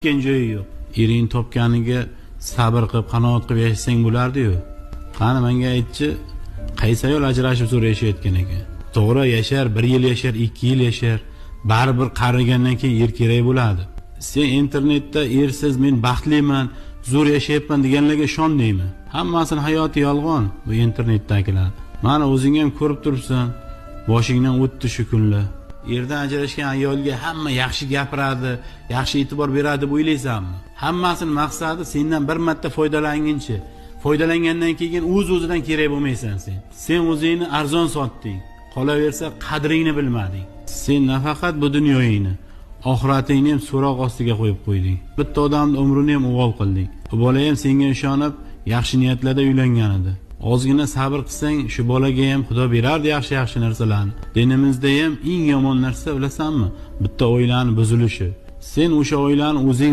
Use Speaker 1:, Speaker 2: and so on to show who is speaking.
Speaker 1: joyi yo'q. Ering topganiga sabr qilib, qanoat qilib yashasang bo'lardi-yu. Qani menga aytchi, qaysi ayol ajrashib zo'r yashayotgan ekan? To'g'ri yashar, 1 yil yashar, 2 yil yashar, baribir qarigandan keyin er kerak bo'ladi. Sen internetda ersiz men baxtliman, zo'r yashayapman deganlarga ishondingmi? Hammasini hayoti yolg'on bu internetdagilar. Mana o'zing ham ko'rib turibsan, boshingdan o'tdi shu kunlar. Erdan ajrashgan ayolga hamma yaxshi gapiradi, yaxshi e'tibor beradi deb o'ylaysanmi? Hammasini maqsadi sendan bir marta foydalanguncha, foydalangandan keyin o'z-o'zidan kerak bo'lmaysan sen. Sen o'zingni arzon sotding. Qolaversa qadringni bilmading. Sen nafaqat bu dunyoyingni, oxiratingni ham so'roq ostiga qo'yib qo'yding. Bitta odamning umrini ham o'g'ol qilding. Bu bola ham senga ishonib, yaxshi niyatlarda uylangan edi. Ozgina sabr qilsang, shu bolaga ham Xudo berardi yaxshi narsalarni. Dinimizda ham eng yomon narsa bilasanmi? Bitta oilaning buzilishi. Sen o'sha oilani o'zing